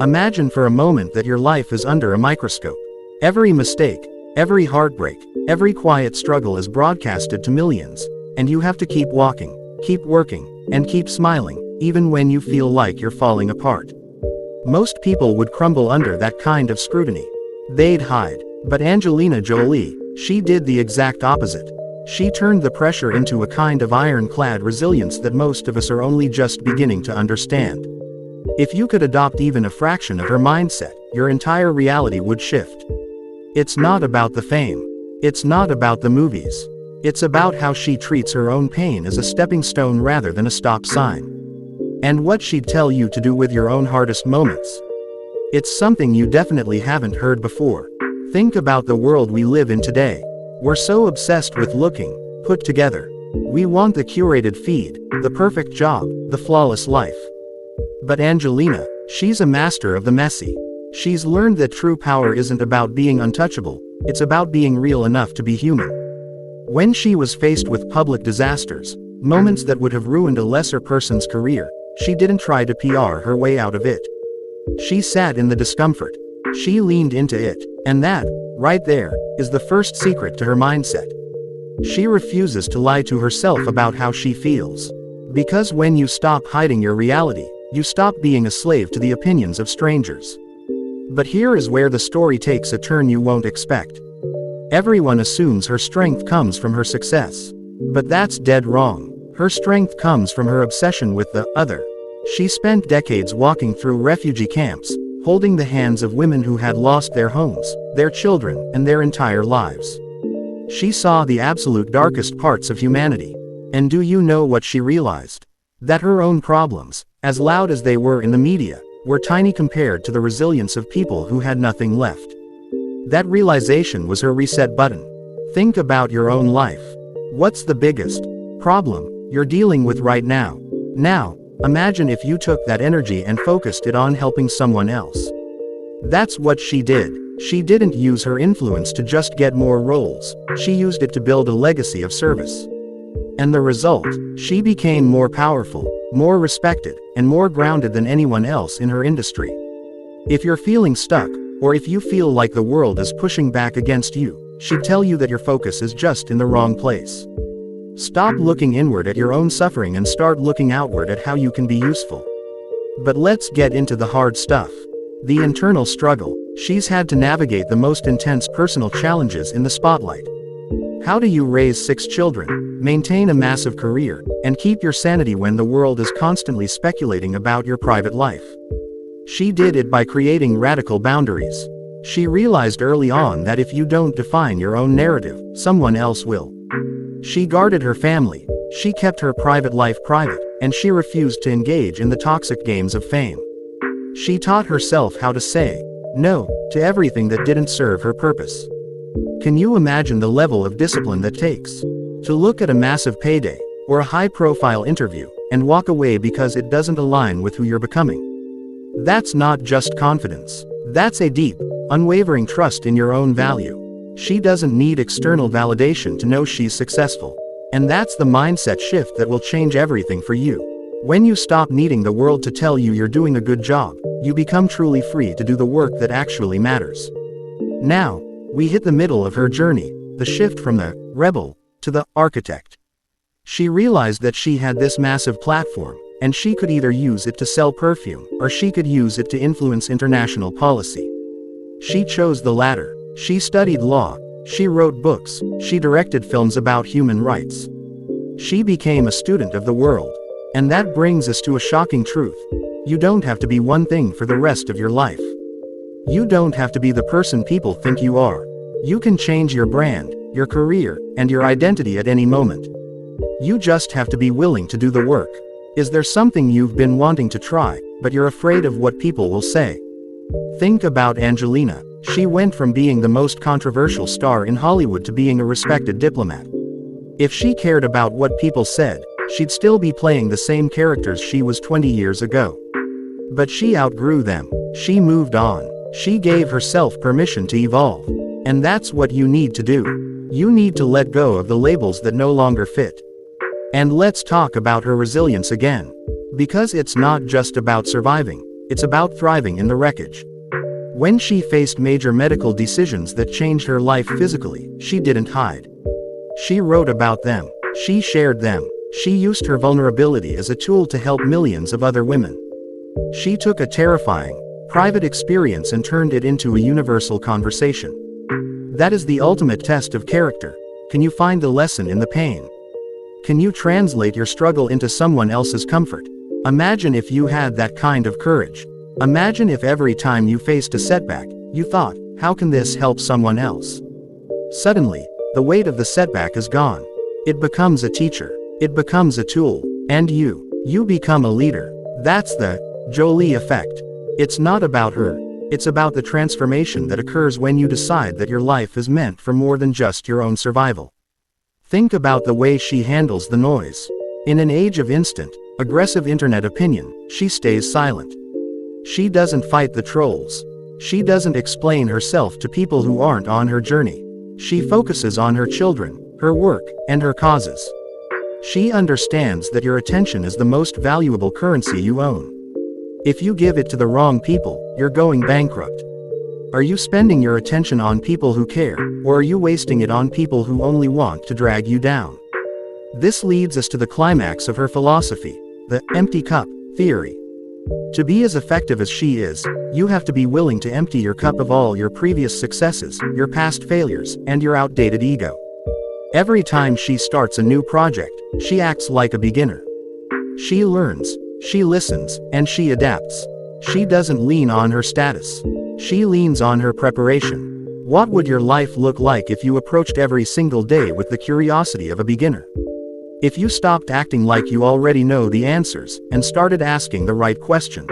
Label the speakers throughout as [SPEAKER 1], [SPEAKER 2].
[SPEAKER 1] Imagine for a moment that your life is under a microscope. Every mistake, every heartbreak, every quiet struggle is broadcasted to millions, and you have to keep walking, keep working, and keep smiling, even when you feel like you're falling apart. Most people would crumble under that kind of scrutiny. They'd hide. But Angelina Jolie, she did the exact opposite. She turned the pressure into a kind of ironclad resilience that most of us are only just beginning to understand. If you could adopt even a fraction of her mindset, your entire reality would shift. It's not about the fame. It's not about the movies. It's about how she treats her own pain as a stepping stone rather than a stop sign. And what she'd tell you to do with your own hardest moments. It's something you definitely haven't heard before. Think about the world we live in today. We're so obsessed with looking put together. We want the curated feed, the perfect job, the flawless life. But Angelina, she's a master of the messy. She's learned that true power isn't about being untouchable, it's about being real enough to be human. When she was faced with public disasters, moments that would have ruined a lesser person's career, she didn't try to PR her way out of it. She sat in the discomfort. She leaned into it, and that, right there, is the first secret to her mindset. She refuses to lie to herself about how she feels. Because when you stop hiding your reality, you stop being a slave to the opinions of strangers. But here is where the story takes a turn you won't expect. Everyone assumes her strength comes from her success. But that's dead wrong. Her strength comes from her obsession with the other. She spent decades walking through refugee camps, holding the hands of women who had lost their homes, their children, and their entire lives. She saw the absolute darkest parts of humanity. And do you know what she realized? That her own problems, as loud as they were in the media, were tiny compared to the resilience of people who had nothing left. That realization was her reset button. Think about your own life. What's the biggest problem you're dealing with right now? Now, imagine if you took that energy and focused it on helping someone else. That's what she did. She didn't use her influence to just get more roles, she used it to build a legacy of service. And the result, she became more powerful, more respected, and more grounded than anyone else in her industry. If you're feeling stuck, or if you feel like the world is pushing back against you, she'd tell you that your focus is just in the wrong place. Stop looking inward at your own suffering and start looking outward at how you can be useful. But let's get into the hard stuff. The internal struggle. She's had to navigate the most intense personal challenges in the spotlight. How do you raise 6 children, maintain a massive career, and keep your sanity when the world is constantly speculating about your private life? She did it by creating radical boundaries. She realized early on that if you don't define your own narrative, someone else will. She guarded her family, she kept her private life private, and she refused to engage in the toxic games of fame. She taught herself how to say no to everything that didn't serve her purpose. Can you imagine the level of discipline that takes to look at a massive payday, or a high-profile interview, and walk away because it doesn't align with who you're becoming? That's not just confidence. That's a deep, unwavering trust in your own value. She doesn't need external validation to know she's successful. And that's the mindset shift that will change everything for you. When you stop needing the world to tell you you're doing a good job, you become truly free to do the work that actually matters. Now, we hit the middle of her journey, the shift from the rebel to the architect. She realized that she had this massive platform, and she could either use it to sell perfume, or she could use it to influence international policy. She chose the latter. She studied law, she wrote books, she directed films about human rights. She became a student of the world. And that brings us to a shocking truth. You don't have to be one thing for the rest of your life. You don't have to be the person people think you are. You can change your brand, your career, and your identity at any moment. You just have to be willing to do the work. Is there something you've been wanting to try, but you're afraid of what people will say? Think about Angelina. She went from being the most controversial star in Hollywood to being a respected diplomat. If she cared about what people said, she'd still be playing the same characters she was 20 years ago. But she outgrew them. She moved on. She gave herself permission to evolve. And that's what you need to do. You need to let go of the labels that no longer fit. And let's talk about her resilience again. Because it's not just about surviving. it's about thriving in the wreckage. When she faced major medical decisions that changed her life physically, she didn't hide. She wrote about them. She shared them. She used her vulnerability as a tool to help millions of other women. She took a terrifying, private experience and turned it into a universal conversation. That is the ultimate test of character. Can you find the lesson in the pain? Can you translate your struggle into someone else's comfort? Imagine if you had that kind of courage. Imagine if every time you faced a setback, you thought, how can this help someone else? Suddenly, the weight of the setback is gone. It becomes a teacher. It becomes a tool. And you become a leader. That's the Jolie effect. It's not about her. It's about the transformation that occurs when you decide that your life is meant for more than just your own survival. Think about the way she handles the noise. In an age of instant, aggressive internet opinion, she stays silent. She doesn't fight the trolls. She doesn't explain herself to people who aren't on her journey. She focuses on her children, her work, and her causes. She understands that your attention is the most valuable currency you own. If you give it to the wrong people, you're going bankrupt. Are you spending your attention on people who care, or are you wasting it on people who only want to drag you down? This leads us to the climax of her philosophy, the empty cup theory. To be as effective as she is, you have to be willing to empty your cup of all your previous successes, your past failures, and your outdated ego. Every time she starts a new project, she acts like a beginner. She learns, she listens, and she adapts. She doesn't lean on her status. She leans on her preparation. What would your life look like if you approached every single day with the curiosity of a beginner? If you stopped acting like you already know the answers, and started asking the right questions.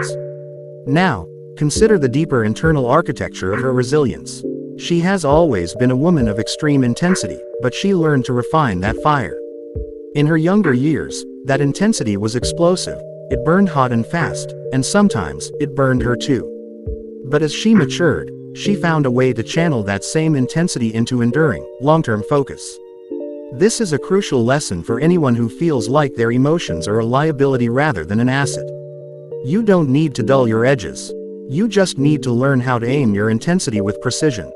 [SPEAKER 1] Now, consider the deeper internal architecture of her resilience. She has always been a woman of extreme intensity, but she learned to refine that fire. In her younger years, that intensity was explosive. It burned hot and fast, and sometimes, it burned her too. But as she matured, she found a way to channel that same intensity into enduring, long-term focus. This is a crucial lesson for anyone who feels like their emotions are a liability rather than an asset. You don't need to dull your edges. You just need to learn how to aim your intensity with precision.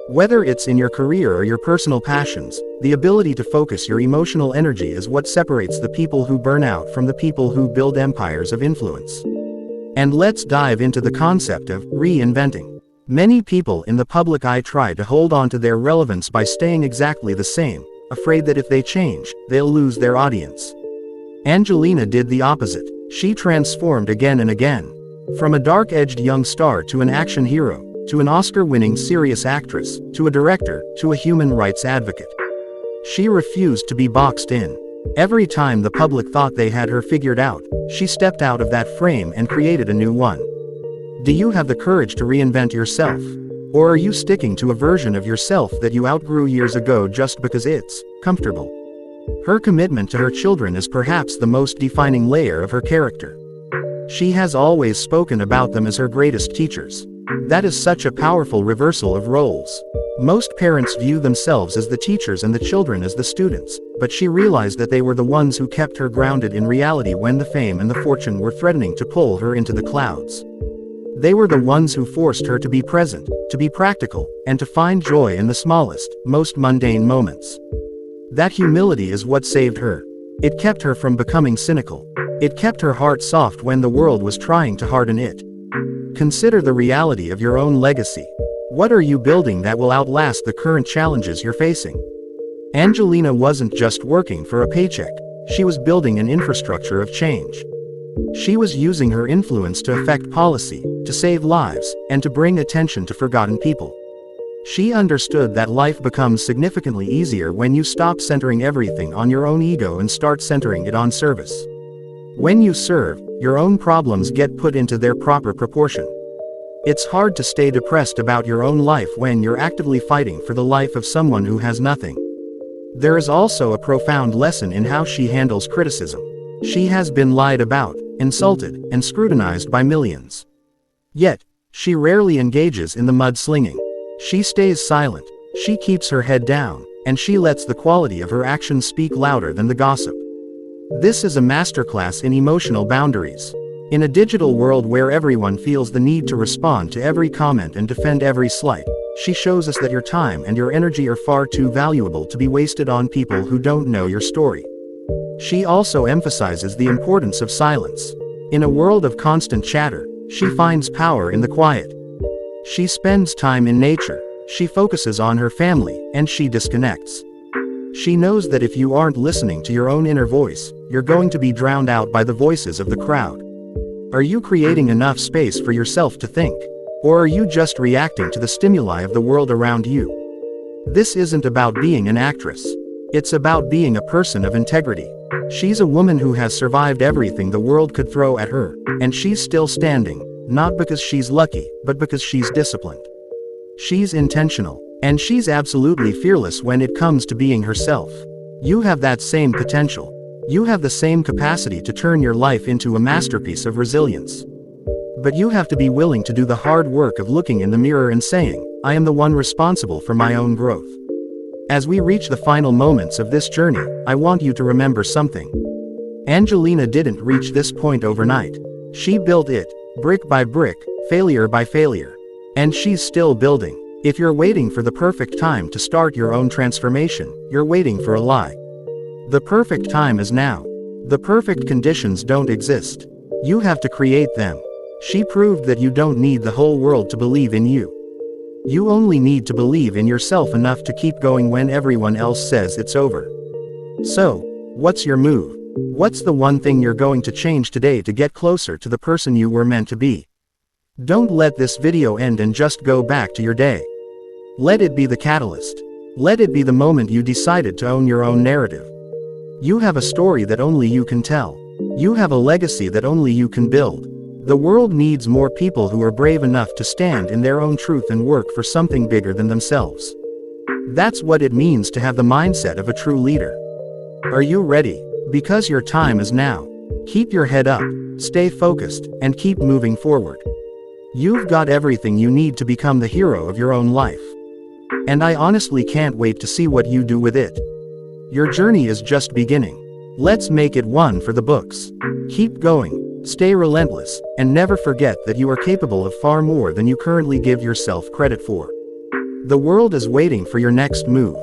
[SPEAKER 1] Whether it's in your career or your personal passions, the ability to focus your emotional energy is what separates the people who burn out from the people who build empires of influence. And let's dive into the concept of reinventing. Many people in the public eye try to hold on to their relevance by staying exactly the same, afraid that if they change, they'll lose their audience. Angelina did the opposite. She transformed again and again. From a dark-edged young star to an action hero, to an Oscar-winning serious actress, to a director, to a human rights advocate. She refused to be boxed in. Every time the public thought they had her figured out, she stepped out of that frame and created a new one. Do you have the courage to reinvent yourself? Or are you sticking to a version of yourself that you outgrew years ago just because it's comfortable? Her commitment to her children is perhaps the most defining layer of her character. She has always spoken about them as her greatest teachers. That is such a powerful reversal of roles. Most parents view themselves as the teachers and the children as the students, but she realized that they were the ones who kept her grounded in reality when the fame and the fortune were threatening to pull her into the clouds. They were the ones who forced her to be present, to be practical, and to find joy in the smallest, most mundane moments. That humility is what saved her. It kept her from becoming cynical. It kept her heart soft when the world was trying to harden it. Consider the reality of your own legacy. What are you building that will outlast the current challenges you're facing? Angelina wasn't just working for a paycheck. She was building an infrastructure of change. She was using her influence to affect policy, to save lives, and to bring attention to forgotten people. She understood that life becomes significantly easier when you stop centering everything on your own ego and start centering it on service. When you serve, your own problems get put into their proper proportion. It's hard to stay depressed about your own life when you're actively fighting for the life of someone who has nothing. There is also a profound lesson in how she handles criticism. She has been lied about, insulted, and scrutinized by millions. Yet, she rarely engages in the mudslinging. She stays silent, she keeps her head down, and she lets the quality of her actions speak louder than the gossip. This is a masterclass in emotional boundaries. In a digital world where everyone feels the need to respond to every comment and defend every slight, she shows us that your time and your energy are far too valuable to be wasted on people who don't know your story. She also emphasizes the importance of silence. In a world of constant chatter, she finds power in the quiet. She spends time in nature, she focuses on her family, and she disconnects. She knows that if you aren't listening to your own inner voice, you're going to be drowned out by the voices of the crowd. Are you creating enough space for yourself to think? Or are you just reacting to the stimuli of the world around you? This isn't about being an actress. It's about being a person of integrity. She's a woman who has survived everything the world could throw at her, and she's still standing, not because she's lucky, but because she's disciplined. She's intentional, and she's absolutely fearless when it comes to being herself. You have that same potential. You have the same capacity to turn your life into a masterpiece of resilience. But you have to be willing to do the hard work of looking in the mirror and saying, I am the one responsible for my own growth. As we reach the final moments of this journey, I want you to remember something. Angelina didn't reach this point overnight. She built it, brick by brick, failure by failure. And she's still building. If you're waiting for the perfect time to start your own transformation, you're waiting for a lie. The perfect time is now. The perfect conditions don't exist. You have to create them. She proved that you don't need the whole world to believe in you. You only need to believe in yourself enough to keep going when everyone else says it's over. So, what's your move? What's the one thing you're going to change today to get closer to the person you were meant to be? Don't let this video end and just go back to your day. Let it be the catalyst. Let it be the moment you decided to own your own narrative. You have a story that only you can tell. You have a legacy that only you can build. The world needs more people who are brave enough to stand in their own truth and work for something bigger than themselves. That's what it means to have the mindset of a true leader. Are you ready? Because your time is now. Keep your head up, stay focused, and keep moving forward. You've got everything you need to become the hero of your own life. And I honestly can't wait to see what you do with it. Your journey is just beginning. Let's make it one for the books. Keep going, stay relentless, and never forget that you are capable of far more than you currently give yourself credit for. The world is waiting for your next move.